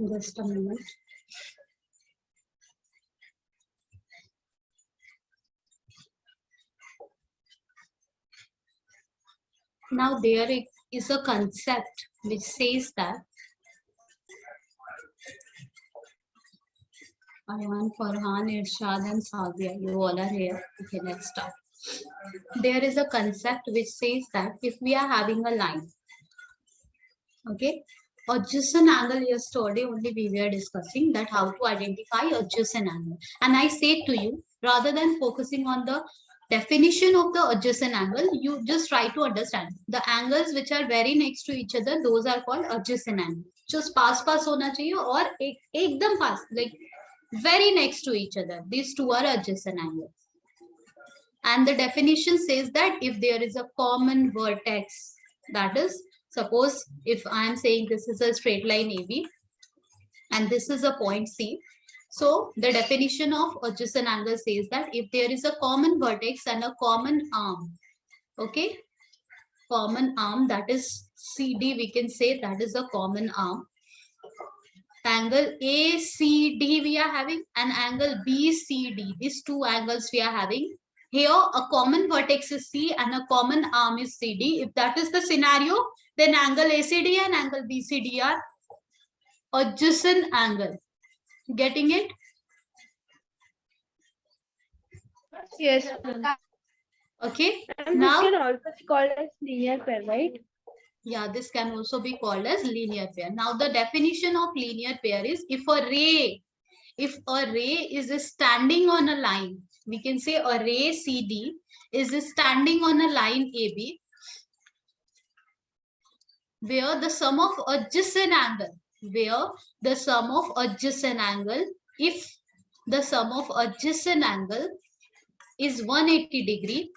Just a moment. Now there is a concept which says that Arhan, Farhan, Irshad and Savia, you all are here. Okay, let's start. There is a concept which says that if we are having a line, okay, adjacent angle, yesterday only we were discussing that how to identify adjacent angle. And I say to you, rather than focusing on the definition of the adjacent angle, you just try to understand the angles which are very next to each other, those are called adjacent angles. Just pass hona chahiye or ekdam pass, like very next to each other. These two are adjacent angles. And the definition says that if there is a common vertex, that is, suppose if I am saying this is a straight line AB and this is a point C. So the definition of adjacent angle says that if there is a common vertex and a common arm, okay, common arm, that is CD, we can say that is a common arm. Angle ACD we are having and angle BCD. These two angles we are having. Here a common vertex is C and a common arm is CD. If that is the scenario, then angle ACD and angle BCD are adjacent angle. Getting it? Yes. Okay. And now this can also be called as linear pair, right? Yeah, this can also be called as linear pair. Now the definition of linear pair is if a ray is standing on a line, we can say a ray CD is standing on a line AB, where the sum of adjacent angle, if the sum of adjacent angle is 180 degree,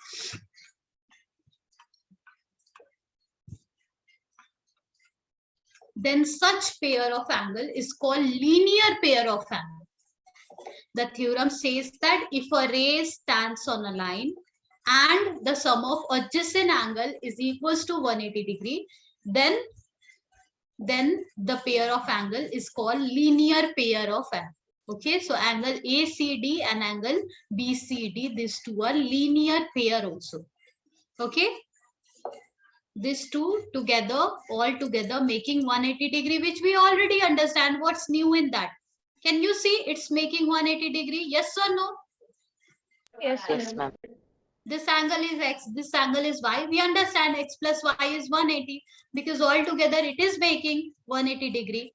then such pair of angle is called linear pair of angle. The theorem says that if a ray stands on a line and the sum of adjacent angle is equals to 180 degree, then the pair of angle is called linear pair of angle. Okay, so angle ACD and angle BCD, these two are linear pair also. Okay, these two together, all together making 180 degree, which we already understand. What's new in that? Can you see it's making 180 degree? Yes or no? Yes, yes, ma'am. This angle is X, this angle is Y. We understand X plus Y is 180 because all together it is making 180 degree.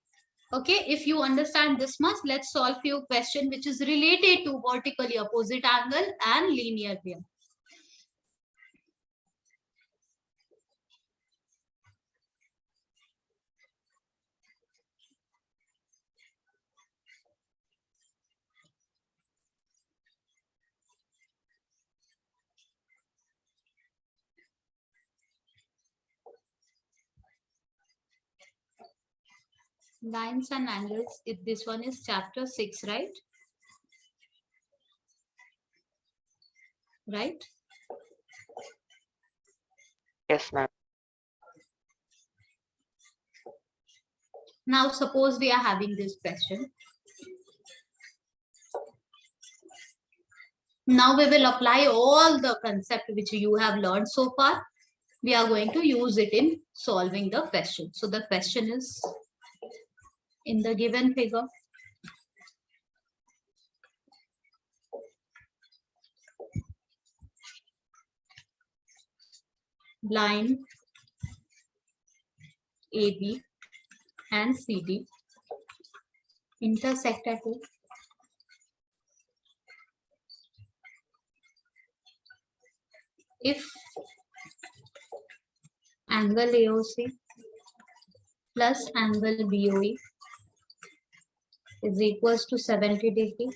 Okay, if you understand this much, let's solve few questions which is related to vertically opposite angle and linear pair. Lines and angles, if this one is chapter 6, right? Right? Yes, ma'am. Now suppose we are having this question. Now we will apply all the concept which you have learned so far. We are going to use it in solving the question. So the question is in the given figure. Line AB and CD intersect at O. If angle AOC plus angle BOE is equals to 70 degree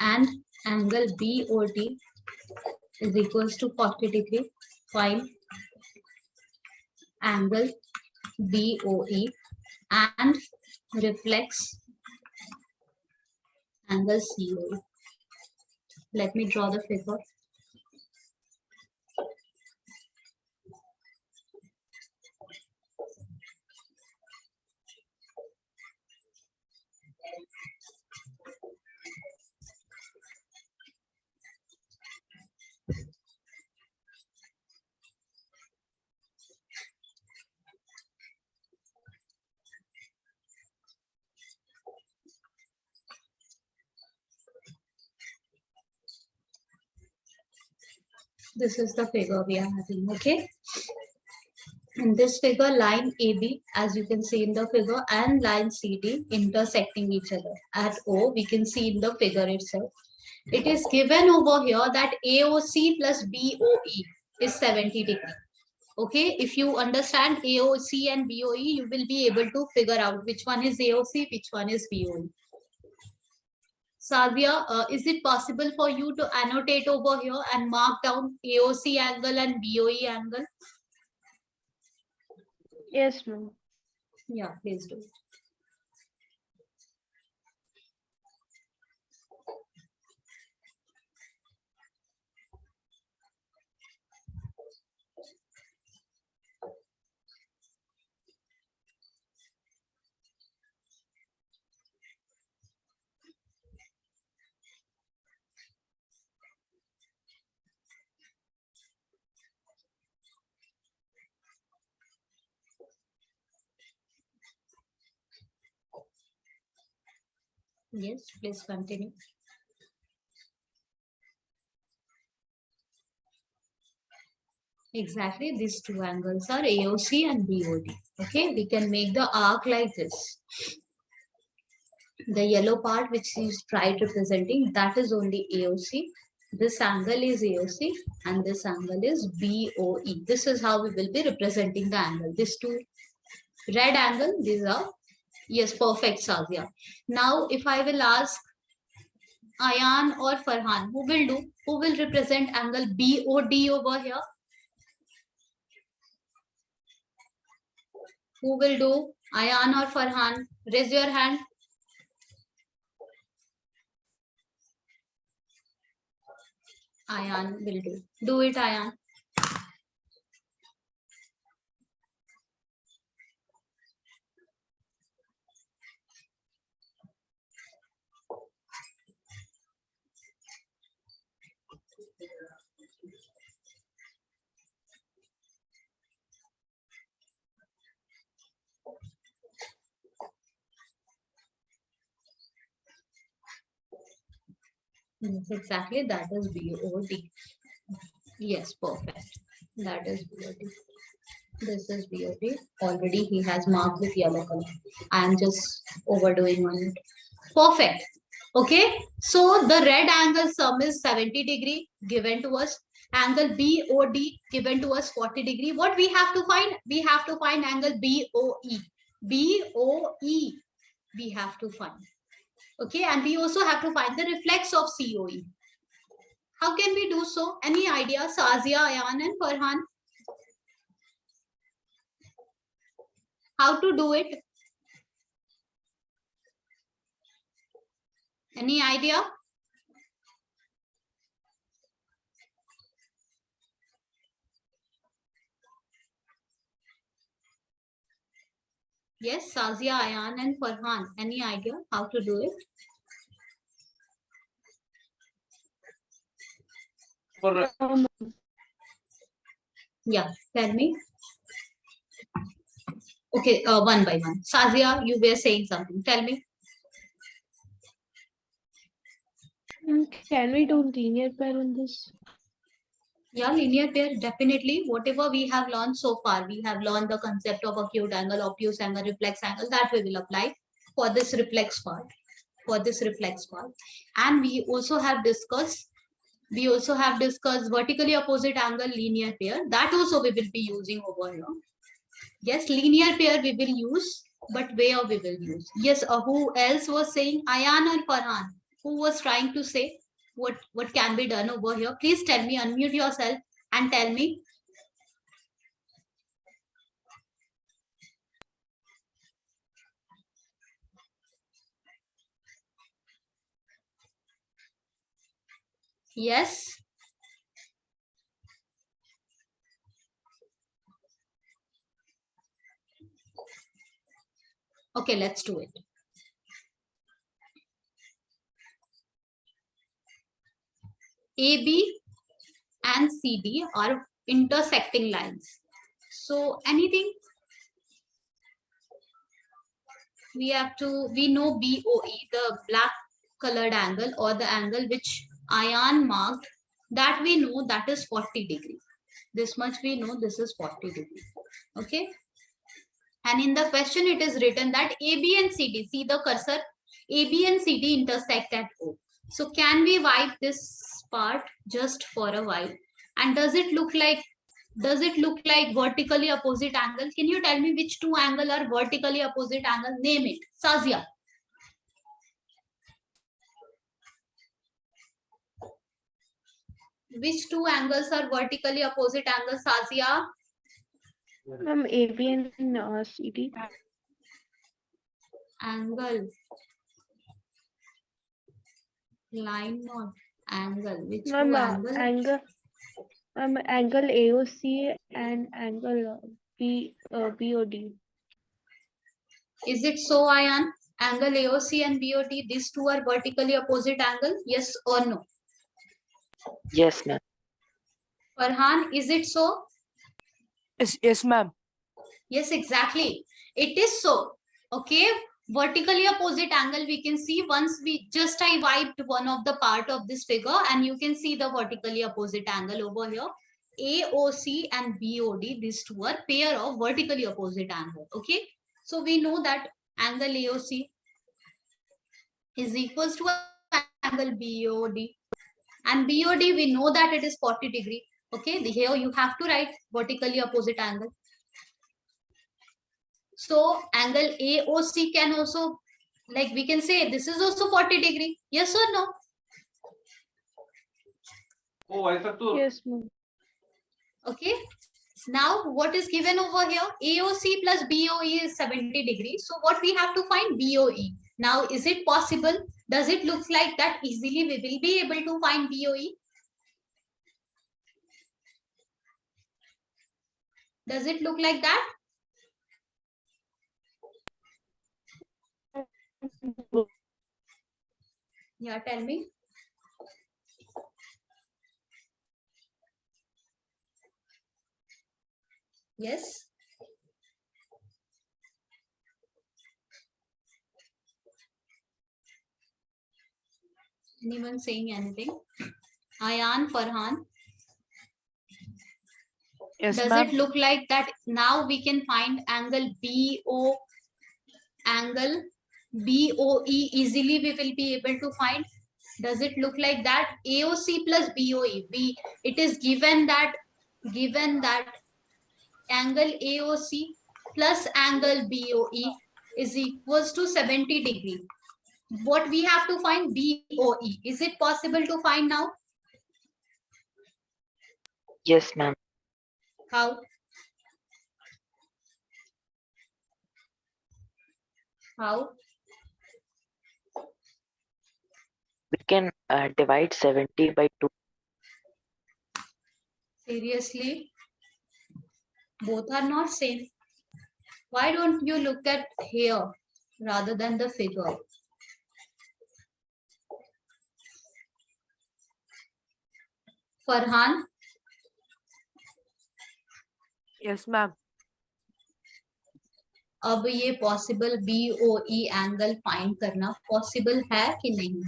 and angle BOT is equals to 40 degree, find angle BOE and reflex angle COE. Let me draw the figure. This is the figure we are having, okay? In this figure, line AB, as you can see in the figure, and line CD intersecting each other. At O, we can see in the figure itself. It is given over here that AOC plus BOE is 70 degree. Okay, if you understand AOC and BOE, you will be able to figure out which one is AOC, which one is BOE. Savia, is it possible for you to annotate over here and mark down AOC angle and BOE angle? Yes, ma'am. Yeah, please do. Yes, please continue. Exactly, these two angles are AOC and BOD. Okay, we can make the arc like this. The yellow part which is tried representing, that is only AOC. This angle is AOC and this angle is BOE. This is how we will be representing the angle. These two red angle, these are, yes, perfect, Sazia. Now, if I will ask Ayan or Farhan, who will do? Who will represent angle BOD over here? Who will do? Ayan or Farhan? Raise your hand. Ayan will do. Do it, Ayan. Yes, exactly. That is BOD. Yes, perfect. That is BOD. This is BOD. Already he has marked with yellow color. I am just overdoing on it. Perfect. Okay. So the red angle sum is 70 degree given to us. Angle BOD given to us 40 degree. What we have to find? We have to find angle BOE. BOE we have to find. Okay. And we also have to find the reflex of COE. How can we do so? Any idea? Sazia, Ayan and Farhan? How to do it? Any idea? Yes, Sazia, Ayan and Farhan. Any idea how to do it? Yeah, tell me. Okay, one by one. Sazia, you were saying something. Tell me. Can we do linear pair on this? Yeah, linear pair, definitely. Whatever we have learned so far, we have learned the concept of acute angle, obtuse angle, reflex angle, that we will apply for this reflex part. For this reflex part. And we also have discussed vertically opposite angle linear pair. That also we will be using over here. Yes, linear pair we will use, but where we will use? Yes, who else was saying? Ayan or Farhan? Who was trying to say what can be done over here? Please tell me, unmute yourself and tell me. Yes. Okay, let's do it. AB and CD are intersecting lines. So anything we know BOE, the black colored angle or the angle which Ayan marked. That we know that is 40 degree. This much we know, this is 40 degree. Okay. And in the question it is written that AB and CD, see the cursor, AB and CD intersect at O. So can we wipe this part just for a while? And does it look like vertically opposite angle? Can you tell me which two angle are vertically opposite angle? Name it. Sazia. Which two angles are vertically opposite angles, Sazia? Ma'am, AB and CD. Angle. Line not angle. Which two Ma'am, angle? angle AOC and angle BOD. Is it so, Ayan? Angle AOC and BOD, these two are vertically opposite angle? Yes or no? Yes, ma'am. Farhan, is it so? Yes, ma'am. Yes, exactly. It is so. Okay. Vertically opposite angle we can see once I wiped one of the part of this figure and you can see the vertically opposite angle over here. AOC and BOD, these two are pair of vertically opposite angle. Okay. So we know that angle AOC is equals to angle BOD. And BOD, we know that it is 40 degree. Okay. Here you have to write vertically opposite angle. So angle AOC can also, like we can say this is also 40 degree. Yes or no? Yes, ma'am. Okay. Now what is given over here? AOC plus BOE is 70 degrees. So what we have to find? BOE. Now is it possible? Does it look like that easily we will be able to find BOE? Does it look like that? Yeah, tell me. Yes. Anyone saying anything? Ayan, Farhan. Yes, Does ma'am. it look like that now we can find angle angle BOE easily we will be able to find? Does it look like that? AOC plus BOE. It is given that angle AOC plus angle BOE is equals to 70 degree. What we have to find? BOE. Is it possible to find now? Yes, ma'am. How? How? We can divide 70 by 2. Seriously? Both are not same. Why don't you look at here rather than the figure? Farhan, Yes, ma'am. अब ये possible BOE angle find करना possible है कि नहीं?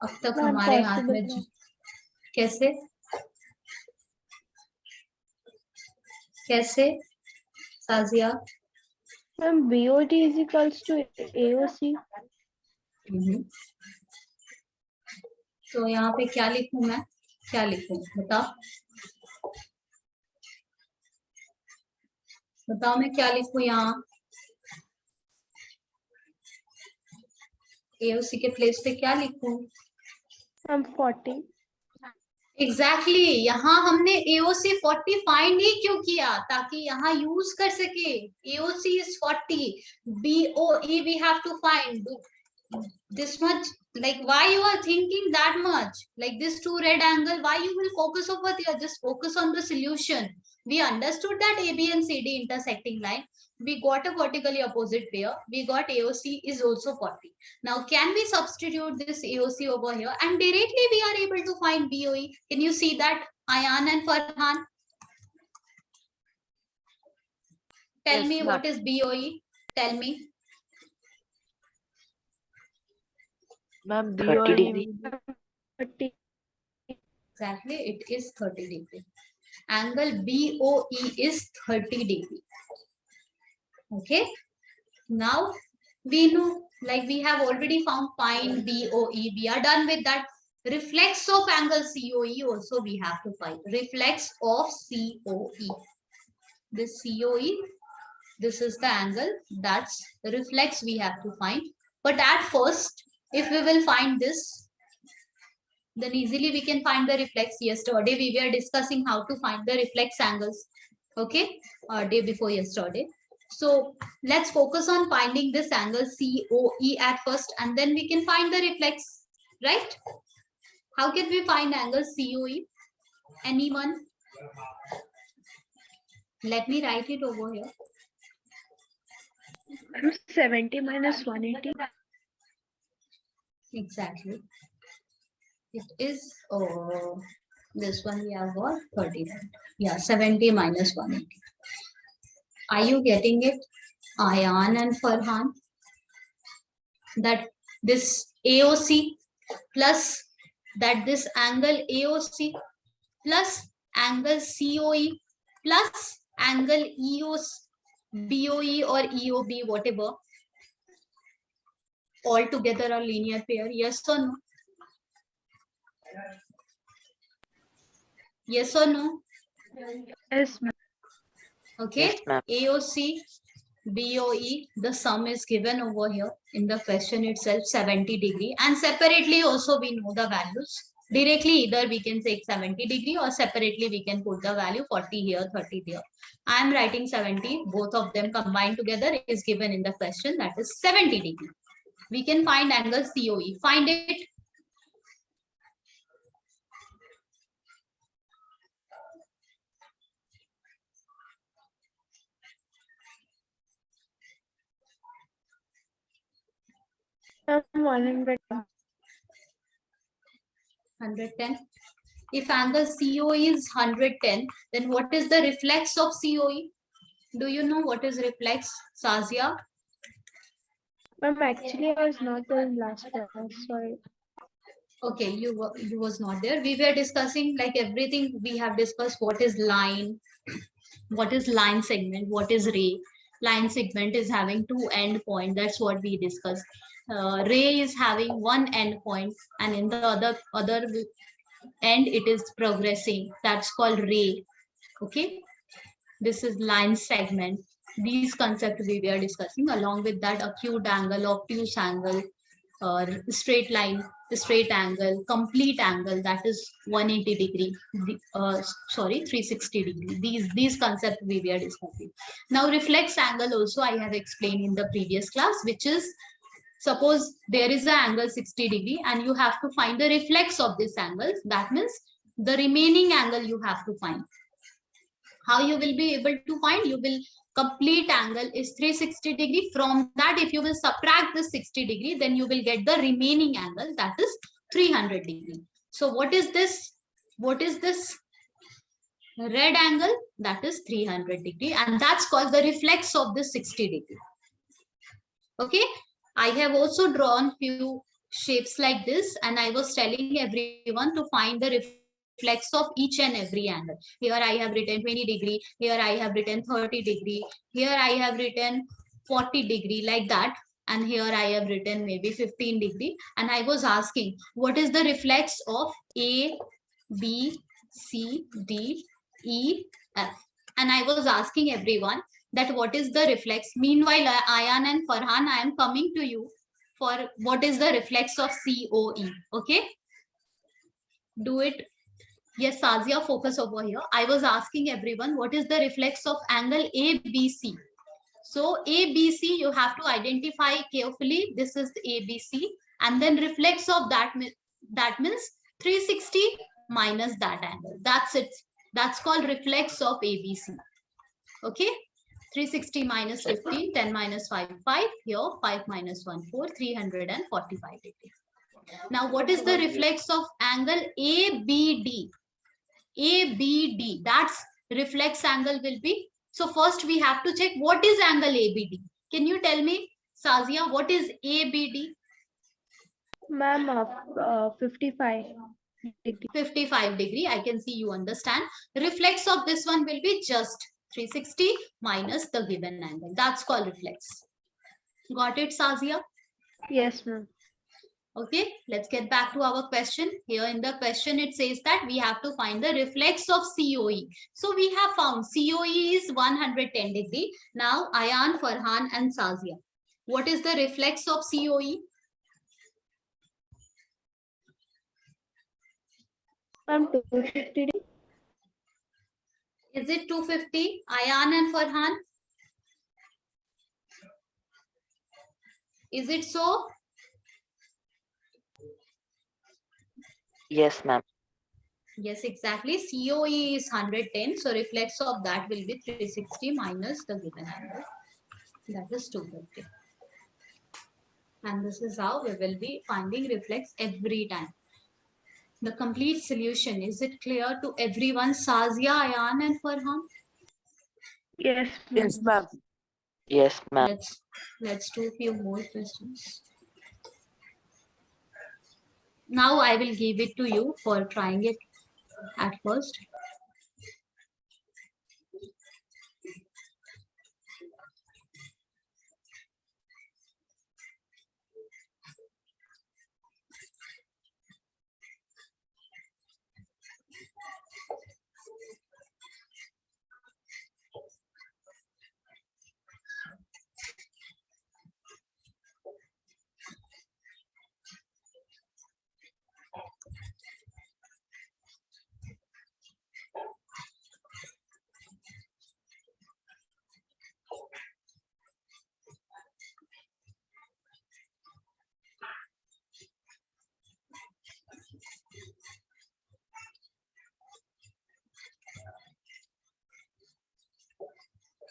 अब तक Ma'am, हमारे हाथ possible में है. कैसे कैसे Sajiya? Ma'am, BOD is equals to AOC. तो यहाँ पे क्या लिखूं मैं? क्या लिखूं? बताओ मैं क्या लिखूं यहाँ? AOC के प्लेस पे क्या लिखूं? Ma'am, 40. एग्जैक्टली यहाँ हमने AOC 40 फाइंड ही क्यों किया? ताकि यहाँ यूज कर सके. AOC is 40, BOE we have to find this much. Like why you are thinking that much? Like this two red angle, why you will focus over there? Just focus on the solution. We understood that AB and CD intersecting line. We got a vertically opposite pair. We got AOC is also 40. Now, can we substitute this AOC over here and directly we are able to find BOE? Can you see that, Ayan and Farhan? Tell Yes, me ma'am. what is BOE? Tell me. Ma'am, 30 BOE degree. 30. Exactly, it is 30 degree. Angle BOE is 30 degree. Okay. Now we know, like we have already found pine BOE. We are done with that. Reflex of angle COE also we have to find. Reflex of COE. This COE, this is the angle. That's the reflex we have to find. But at first, if we will find this, then easily we can find the reflex. Yesterday we were discussing how to find the reflex angles. Okay, day before yesterday. So let's focus on finding this angle COE at first, and then we can find the reflex, right? How can we find angle COE? Anyone? Let me write it over here. 70 minus 180. Exactly. It is this one we have got 30. Yeah, 70 minus 180. Are you getting it? Ayan and Farhan? That this AOC plus that this angle AOC plus angle COE plus angle EOS, BOE or EOB, whatever, all together a linear pair. Yes or no? Yes or no? Yes, ma'am. Okay. Yes, ma'am. AOC, BOE, the sum is given over here in the question itself, 70 degree. And separately also we know the values. Directly either we can take 70 degree or separately we can put the value 40 here, 30 there. I am writing 70. Both of them combined together is given in the question, that is 70 degree. We can find angle COE. Find it. Ma'am, 100. 110. If angle COE is 110, then what is the reflex of COE? Do you know what is reflex, Sazia? Ma'am, actually, I was not there in last class. Sorry. Okay, you was not there. We were discussing like everything we have discussed. What is line? What is line segment? What is ray? Line segment is having two end point. That's what we discussed. Ray is having one end point, and in the other end it is progressing. That's called ray. Okay, this is line segment. These concepts we were discussing. Along with that, acute angle, obtuse angle, or straight line, straight angle, complete angle, that is 180 degree, sorry, 360 degree. These concepts we were discussing. Now reflex angle also I have explained in the previous class, which is, suppose there is an angle 60 degree and you have to find the reflex of this angle. That means the remaining angle you have to find. How you will be able to find? You will, complete angle is 360 degree. From that, if you will subtract the 60 degree, then you will get the remaining angle, that is 300 degree. So what is this? What is this red angle? That is 300 degree, and that's called the reflex of the 60 degree. Okay, I have also drawn few shapes like this, and I was telling everyone to find the reflex of each and every angle. Here I have written 20 degree, here I have written 30 degree, here I have written 40 degree, like that. And here I have written maybe 15 degree. And I was asking, what is the reflex of A, B, C, D, E, F? And I was asking everyone that what is the reflex. Meanwhile, Ayan and Farhan, I am coming to you for what is the reflex of COE. Okay, do it. Yes, Sazia, focus over here. I was asking everyone what is the reflex of angle ABC. So ABC, you have to identify carefully. This is ABC, and then reflex of that means 360 minus that angle. That's it. That's called reflex of ABC. Okay. 360 minus 15, 10 minus 5, 5. Here, 5 minus 1, 4, 345 degree. Now, what is the reflex of angle ABD? ABD, that's reflex angle will be. So first we have to check what is angle ABD. Can you tell me, Sazia, what is ABD? Ma'am, 55 degree. 55 degree. I can see you understand. Reflex of this one will be just 360 minus the given angle. That's called reflex. Got it, Sazia? Yes, ma'am. Okay, let's get back to our question. Here in the question, it says that we have to find the reflex of COE. So we have found COE is 110 degree. Now, Ayan, Farhan and Sazia. What is the reflex of COE? Ma'am, 250 degree. Is it 250? Ayan and Farhan? Is it so? Yes, ma'am. Yes, exactly. COE is 110. So reflex of that will be 360 minus the given angle. That is 250. And this is how we will be finding reflex every time. The complete solution, is it clear to everyone? Sazia, Ayan and Farhan? Yes, Yes, ma'am. ma'am. Yes, ma'am. Let's do a few more questions. Now I will give it to you for trying it at first.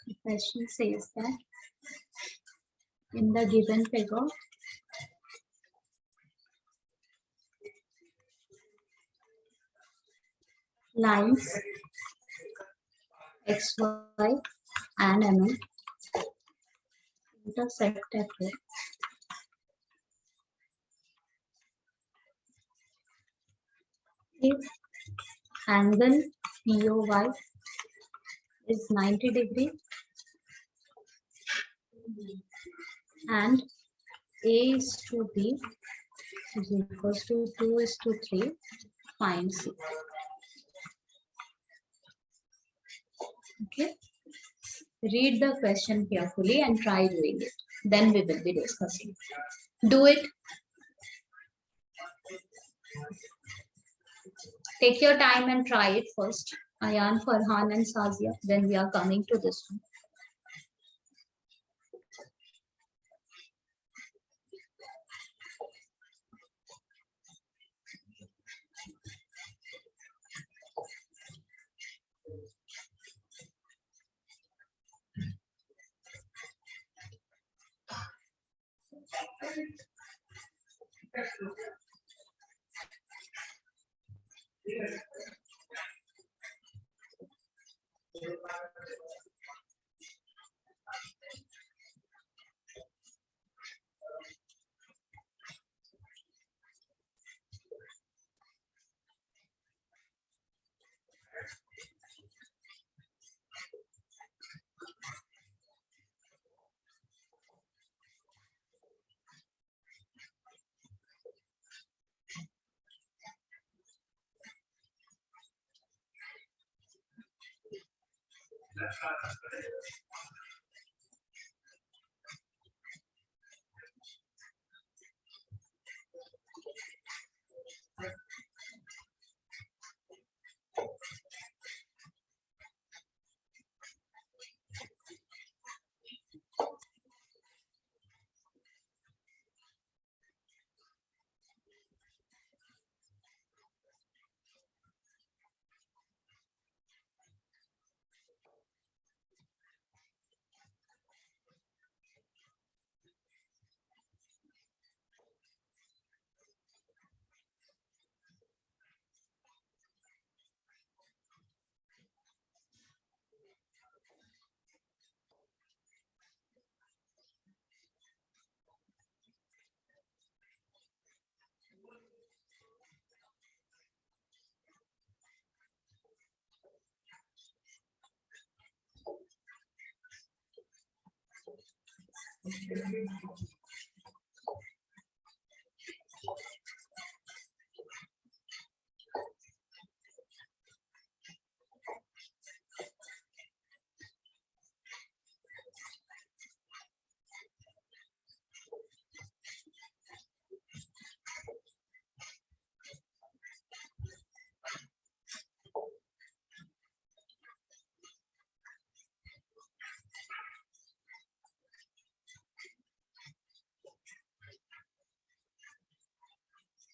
The question says that in the given figure, lines XY and MN intersect at here. If angle POY is 90 degree and A is to B is equals to 2 is to 3, find C. Okay. Read the question carefully and try doing it. Then we will be discussing. Do it. Take your time and try it first. Ayan, Farhan and Sazia. Then we are coming to this one.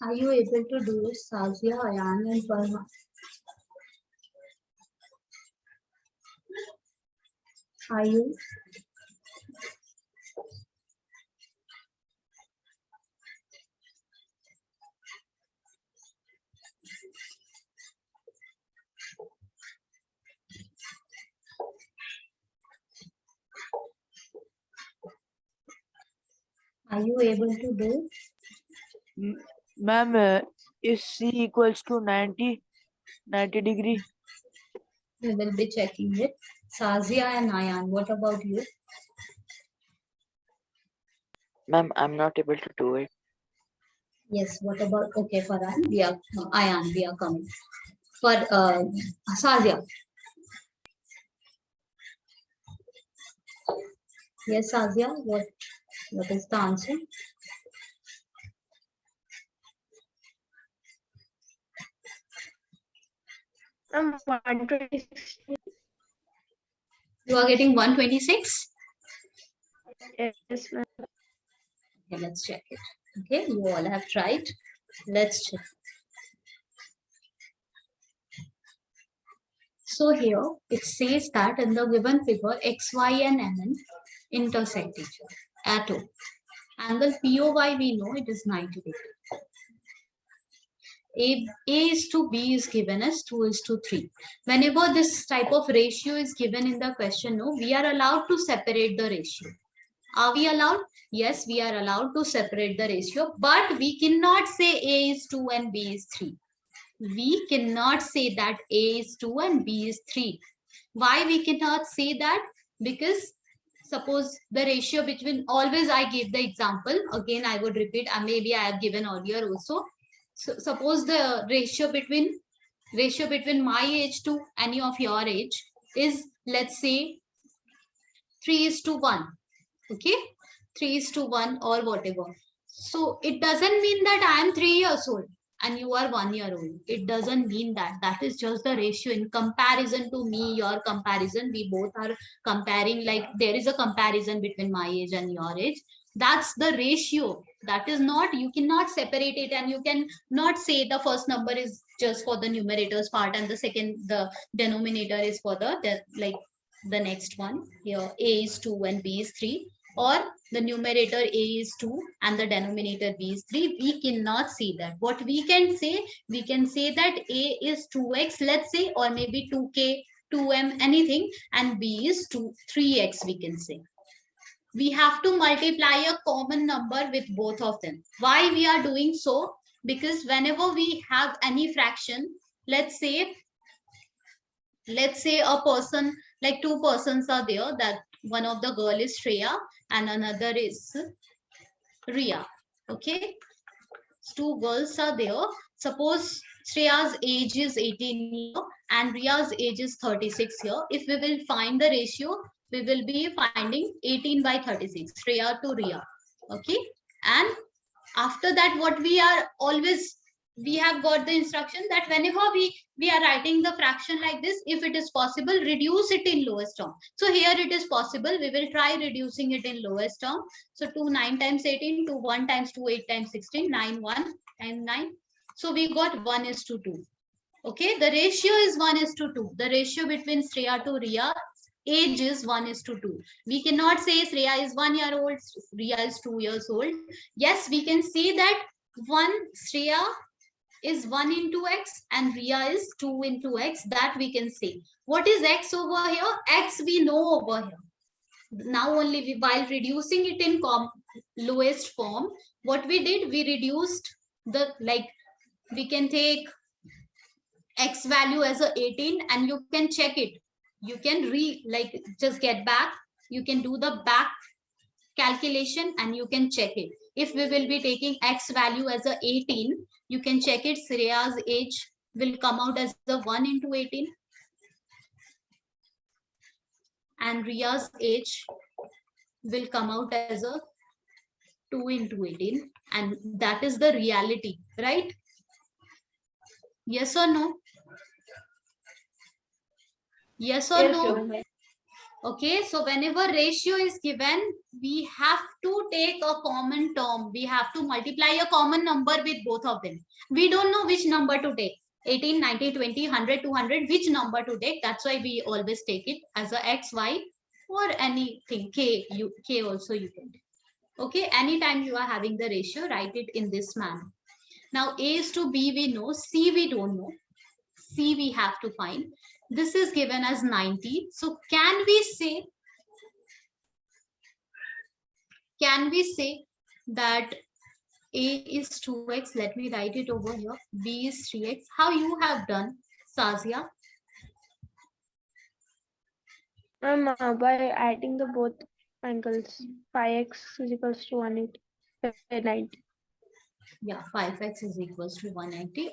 Are you able to do it, Sazia, Ayan, and Farhan? Are you? Are you able to do? Ma'am, is C equals to 90 degree? We will be checking it. Sazia and Ayan, what about you? Ma'am, I'm not able to do it. Yes, what about, okay, Farhan, we are, Ayan, we are coming. For Sazia. Yes, Sazia, what is the answer? I'm 126. You are getting 126? Yes, ma'am. Okay, let's check it. Okay, you all have tried. Let's check. So here it says that in the given figure, X, Y, and MN intersect each other at O. Angle POY we know it is 90 degrees. A is to B is given as 2 is to 3. Whenever this type of ratio is given in the question, no, we are allowed to separate the ratio. Are we allowed? Yes, we are allowed to separate the ratio, but we cannot say A is 2 and B is 3. We cannot say that A is 2 and B is 3. Why we cannot say that? Because suppose the ratio between, always I give the example, again I would repeat, maybe I have given earlier also. So suppose the ratio between my age to any of your age is, let's say, 3 is to 1. Okay, 3 is to 1 or whatever. So it doesn't mean that I am 3 years old and you are 1 year old. It doesn't mean that. That is just the ratio in comparison to me, your comparison. We both are comparing, like there is a comparison between my age and your age. That's the ratio. That is not, you cannot separate it, and you can not say the first number is just for the numerators part and the second, the denominator is for the like the next one. Here A is 2 and B is 3, or the numerator A is 2 and the denominator B is 3. We cannot see that. What we can say that A is 2x, let's say, or maybe 2k, 2m, anything, and B is 3x, we can say. We have to multiply a common number with both of them. Why we are doing so? Because whenever we have any fraction, let's say a person, like two persons are there, that one of the girl is Shreya and another is Ria. Okay, two girls are there. Suppose Shreya's age is 18 years and Ria's age is 36 years. If we will find the ratio, we will be finding 18 by 36, Shreya to Ria. Okay, and after that, what we are always, we have got the instruction that whenever we are writing the fraction like this, if it is possible, reduce it in lowest term. So here it is possible, we will try reducing it in lowest term. So 2 9 times 18, 2 1 times 2 8 times 16, 9 1 times 9. So we got 1 is to 2. Okay, the ratio is 1 is to 2. The ratio between Shreya to Ria age is 1 is to 2. We cannot say Shreya is 1 year old, Ria is 2 years old. Yes, we can say that Shreya is 1 into x and Ria is 2 into x. That we can say. What is x over here? X we know over here. Now only while reducing it in lowest form, what we did, we reduced the, like, we can take x value as a 18 and you can check it. You can just get back. You can do the back calculation and you can check it. If we will be taking X value as a 18, you can check it. Shreya's age will come out as the 1 into 18. And Riya's age will come out as a 2 into 18. And that is the reality, right? Yes or no? Yes or Yes, no? ma'am. Okay, so whenever ratio is given, we have to take a common term. We have to multiply a common number with both of them. We don't know which number to take. 18, 90, 20, 100, 200, which number to take. That's why we always take it as a X, Y or anything. K also you can take. Okay, anytime you are having the ratio, write it in this manner. Now A is to B we know, C we don't know. C we have to find. This is given as 90. So can we say that A is 2x? Let me write it over here. B is 3x. How you have done, Sazia? Ma'am, by adding the both angles, 5x is equals to 190. Yeah, 5x is equals to 190.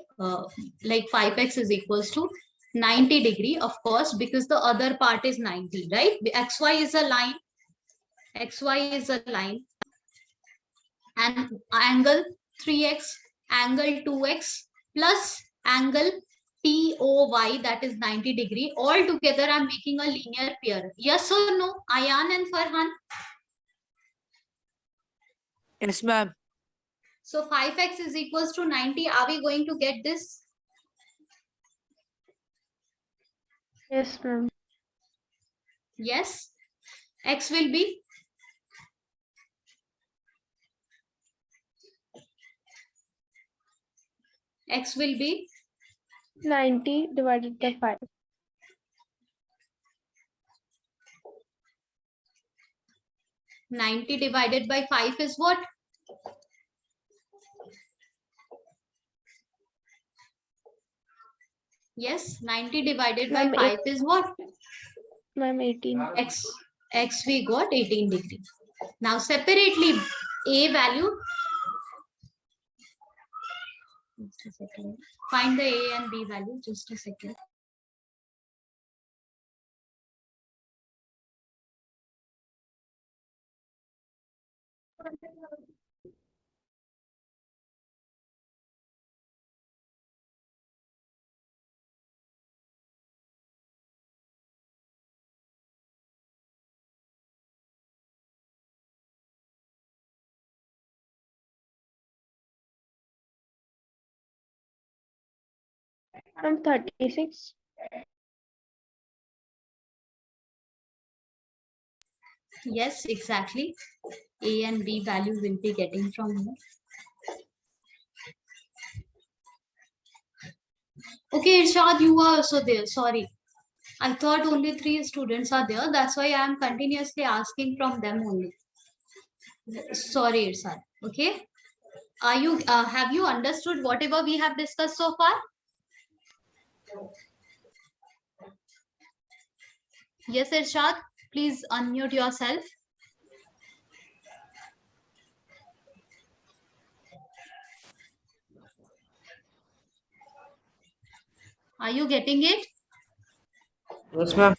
Like 5x is equals to 90 degree, of course, because the other part is 90, right? The xy is a line. Xy is a line. And angle 3x, angle 2x plus angle TOY, that is 90 degree. All together, I'm making a linear pair. Yes or no, Ayan and Farhan? Yes, ma'am. So 5x is equals to 90. Are we going to get this? Yes, ma'am. Yes. X will be X will be 90 divided by 5. 90 divided by 5 is what? Yes, 90 divided by Ma'am, 5 is what? Ma'am, 18. X we got 18 degree. Now separately A value. Just a second. Find the A and B value. Just a second. Ma'am, 36. Yes, exactly. A and B value will be getting from here. Okay, Irshad, you are also there. Sorry. I thought only 3 students are there. That's why I am continuously asking from them only. Sorry, Irshad. Okay. Have you understood whatever we have discussed so far? Yes, Irshad. Please unmute yourself. Are you getting it? Yes, ma'am.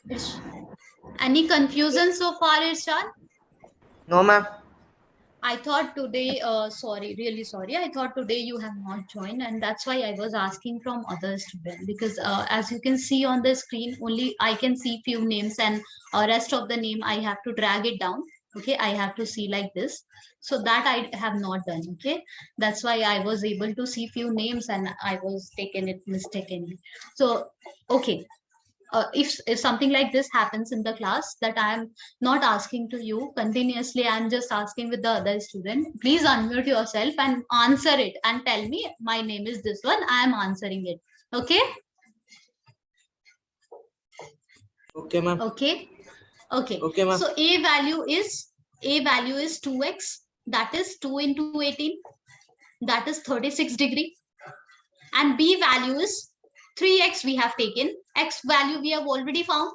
Any confusion so far, Irshad? No, ma'am. I thought today, sorry, really sorry. I thought today you have not joined, and that's why I was asking from other students because as you can see on the screen, only I can see few names, and rest of the name I have to drag it down. Okay, I have to see like this. So that I have not done. Okay, that's why I was able to see few names and I was taken it mistakenly. So, okay, if something like this happens in the class that I am not asking to you continuously, I'm just asking with the other student, please unmute yourself and answer it and tell me my name is this one, I am answering it. Okay. Okay, ma'am. Okay. Okay. Okay, ma'am. So a value is 2x, that is 2 into 18, that is 36 degree, and b value is 3x we have taken. X value we have already found,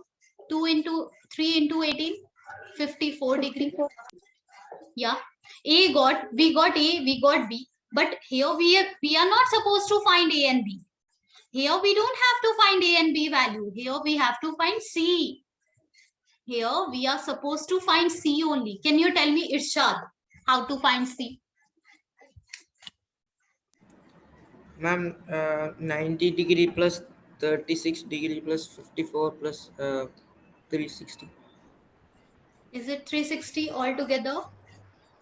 2 into 3 into 18, 54 degree. 54. Yeah, we got A, we got B, but here we are not supposed to find A and B. Here we don't have to find A and B value. Here we have to find C. Here we are supposed to find C only. Can you tell me, Irshad, how to find C? Ma'am, 90 degree plus 36 degree plus 54 plus 360. Is it 360 altogether?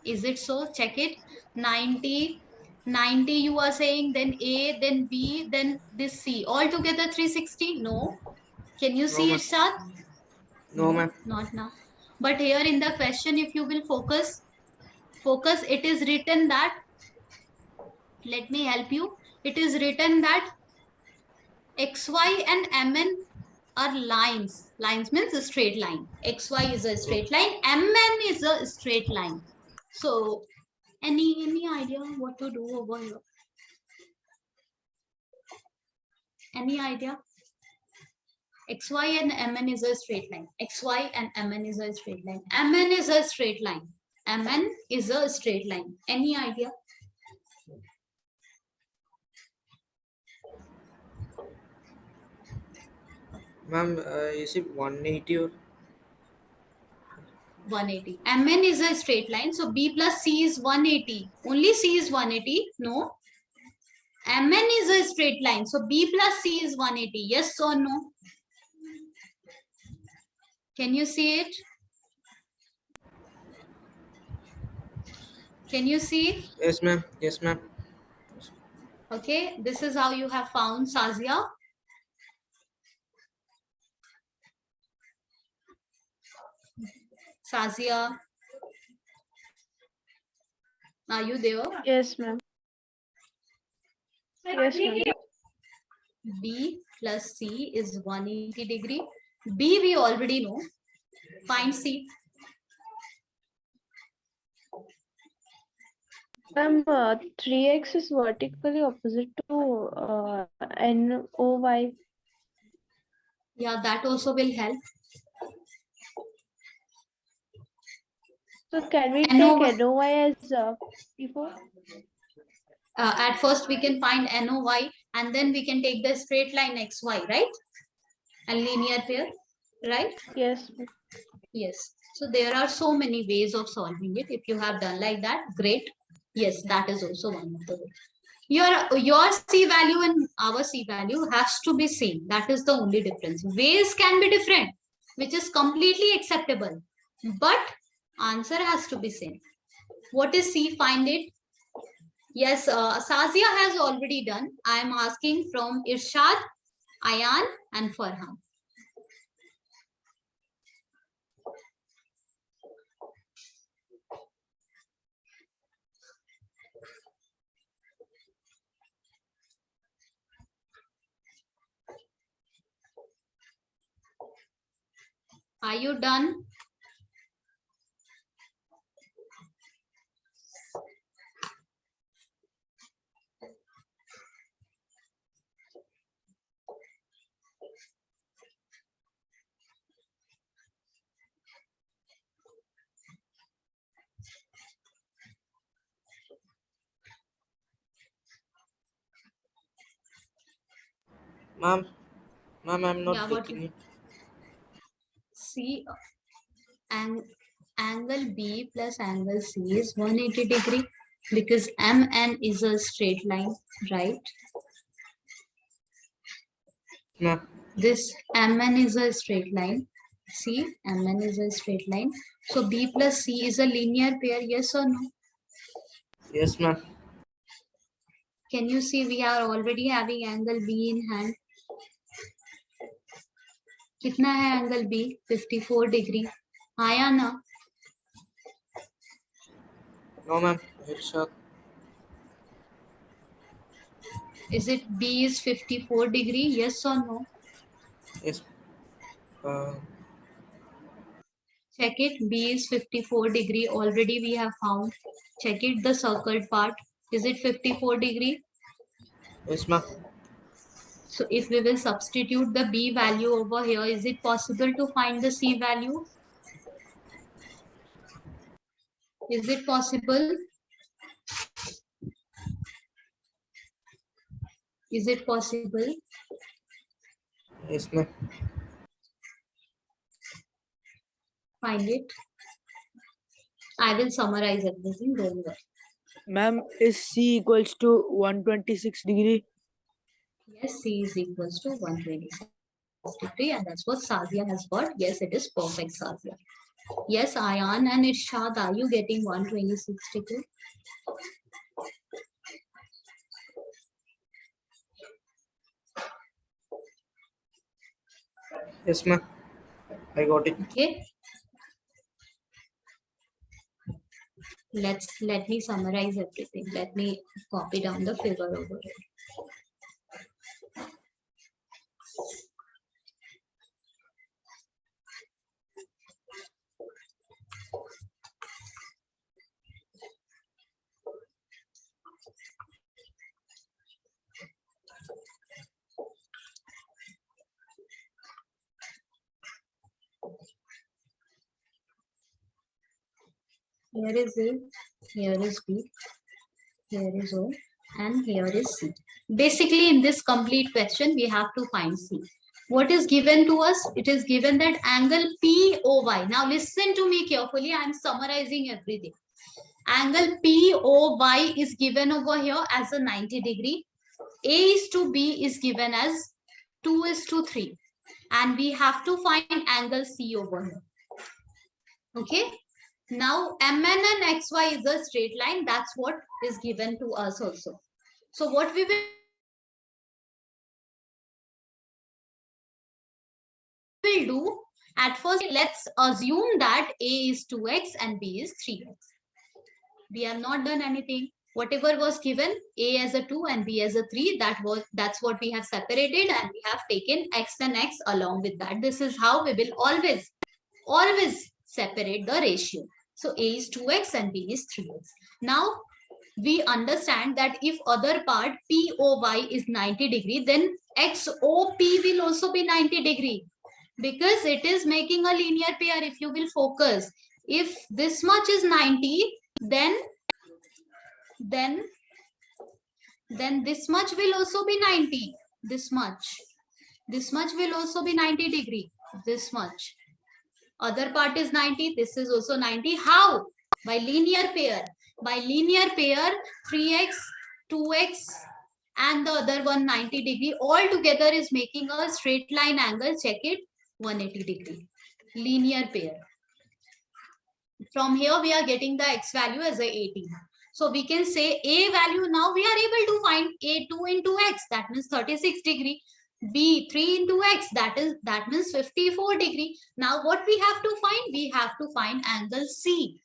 Is it so? Check it. 90, 90 you are saying, then A, then B, then this C. Altogether 360? No. Can you No, see, ma'am. Irshad? No, ma'am. Not now. But here in the question, if you will focus, it is written that, let me help you. It is written that XY and MN are lines. Lines means a straight line. XY is a straight line. MN is a straight line. So, any idea what to do over here? Any idea? XY and MN is a straight line. XY and MN is a straight line. MN is a straight line. MN is a straight line. Any idea? Ma'am, is it 180 or 180. MN is a straight line. So B plus C is 180. Only C is 180. No. MN is a straight line. So B plus C is 180. Yes or no? Can you see it? Can you see it? yes, ma'am? Yes, ma'am. Okay. This is how you have found Sazia. Sazia. Are you there? Yes, ma'am. Yes, ma'am. B plus C is 180 degree. B we already know. Find C. Ma'am, 3x is vertically opposite to NOY. Yeah, that also will help. So can we NO, take NOY as before? at first we can find NOY and then we can take the straight line XY, right? And linear pair, right? Yes, ma'am. Yes. So there are so many ways of solving it. If you have done like that, great. Yes, that is also one of the ways. Your C value and our C value has to be same. That is the only difference. Ways can be different, which is completely acceptable. But answer has to be same. What is C? Find it. Yes, Sazia has already done. I am asking from Irshad, Ayan and Farhan. Are you done? Ma'am, I'm not Yeah, what? getting it. C and angle B plus angle C is 180 degree because MN is a straight line, right? Ma'am, This MN is a straight line. See, MN is a straight line. So B plus C is a linear pair, yes or no? yes, ma'am. Can you see we are already having angle B in hand? कितना है angle B? 54 degree. आया ना? No, ma'am. Headshot. Is it B is 54 degree? Yes or no? Yes. Uh, Check it. B is 54 degree. Already we have found. Check it, the circled part. Is it 54 degree? yes, ma'am. So if we will substitute the B value over here, is it possible to find the C value? Is it possible? Is it possible? Yes, ma'am. Find it. I will summarize everything. Don't worry. Ma'am, is C equals to 126 degree? Yes, C is equals to 126 degree, and that's what Sazia has got. Yes, it is perfect, Sazia. Yes, Ayan and Irshad, are you getting 126 degree? Yes, ma'am. I got it. Okay. Let me summarize everything. Let me copy down the figure over here. Here is A, here is B, here is O, and here is C. Basically, in this complete question, we have to find C. What is given to us? It is given that angle POY. Now listen to me carefully. I am summarizing everything. Angle POY is given over here as a 90 degree. A is to B is given as 2 is to 3. And we have to find angle C over here. Okay. Now MN and XY is a straight line. That's what is given to us also. So what we will do, at first let's assume that A is 2x and B is 3x. We have not done anything. Whatever was given, A as a 2 and B as a 3, that's what we have separated, and we have taken x and x along with that. This is how we will always separate the ratio. So A is 2x and B is 3x. Now we understand that if other part POY is 90 degree, then XOP will also be 90 degree, because it is making a linear pair. If you will focus, if this much is 90, then this much will also be 90. This much will also be 90 degree. This much. Other part is 90. This is also 90. How? By linear pair. By linear pair, 3x, 2x, and the other one 90 degree. All together is making a straight line angle. Check it. 180 degree. Linear pair. From here, we are getting the x value as a 18. So we can say A value, now we are able to find A 2 into x, that means 36 degree. B 3 into x, that means 54 degree. Now what we have to find? We have to find angle C.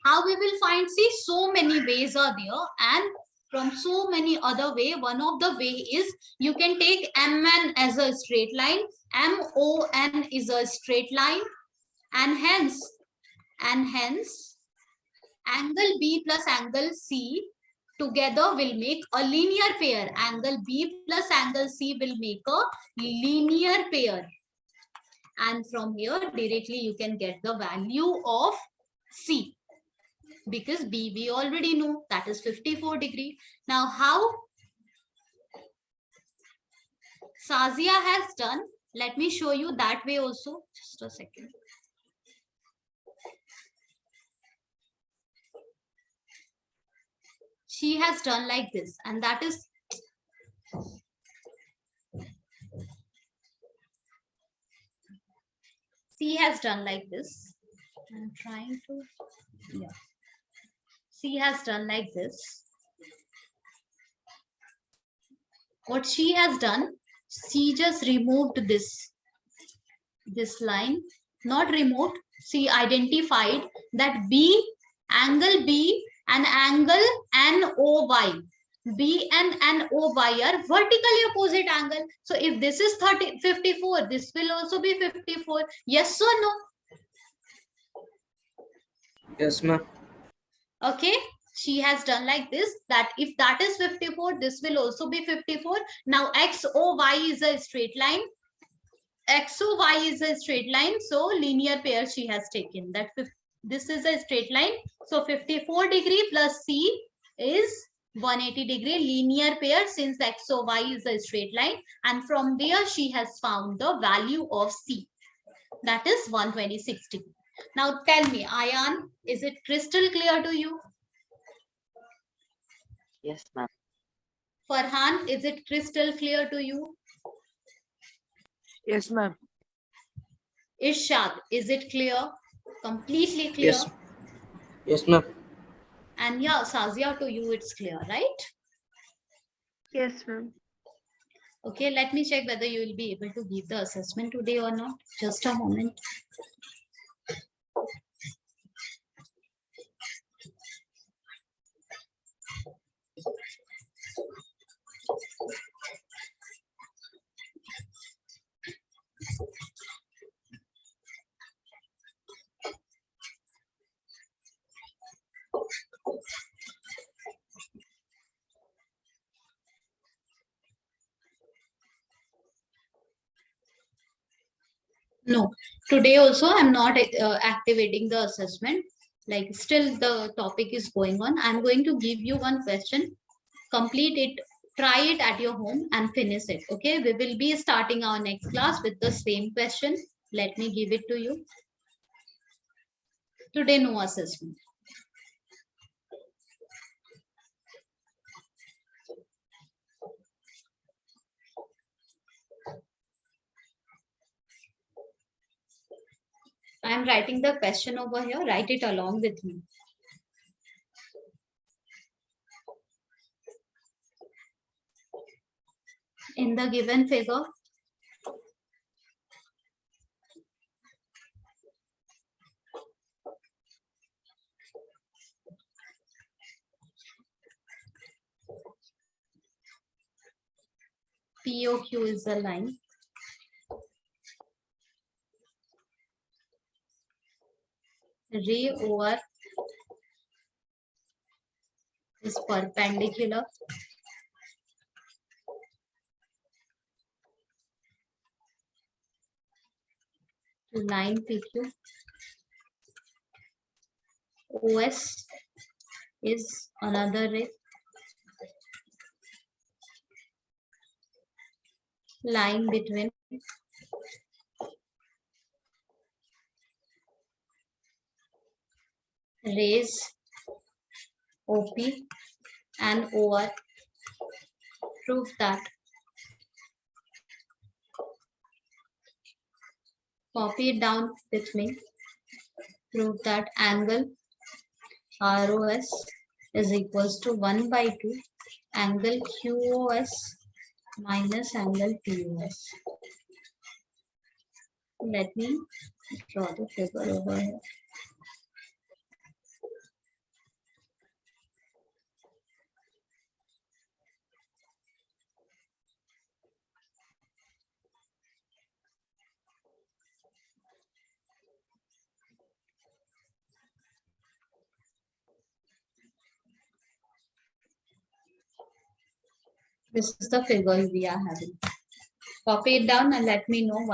How we will find C? So many ways are there, and from so many other way, one of the way is you can take MN as a straight line, MON is a straight line, and hence angle B plus angle C together will make a linear pair. Angle B plus angle C will make a linear pair. And from here, directly you can get the value of C. Because B we already know, that is 54 degree. Now how Sazia has done, let me show you that way also. Just a second. She has done like this, and that is C has done like this. I'm trying to, yeah. C has done like this. What she has done, she just removed this line, not removed. She identified that angle B and angle NOY. B and NOY are vertically opposite angle. So if this is 54, this will also be 54. Yes or no? Yes, ma'am. Okay. She has done like this, that if that is 54, this will also be 54. Now XOY is a straight line. XOY is a straight line. So linear pair she has taken, that This is a straight line. So 54 degree plus C is 180 degree linear pair, since x so y is a straight line, and from there she has found the value of C, that is 126 degree. Now tell me, Ayan, is it crystal clear to you? Yes, ma'am. Farhan, is it crystal clear to you? Yes, ma'am. Irshad, is it clear? Completely clear? Yes. Yes, ma'am. And yeah, Sazia, to you it's clear, right? Yes, ma'am. Okay, let me check whether you will be able to give the assessment today or not. Just a moment. No, today also I'm not activating the assessment. Like still the topic is going on. I'm going to give you one question. Complete it, try it at your home and finish it. Okay, we will be starting our next class with the same question. Let me give it to you. Today no assessment. I am writing the question over here. Write it along with me. In the given figure, POQ is the line. Ray over is perpendicular to line PQ. OS is another ray. Line between rays OP and OR. Prove that. Copy it down with me. Prove that angle ROS is equals to 1 by 2 angle QOS minus angle POS. Let me draw the figure over here. This is the figure we are having. Copy it down and let me know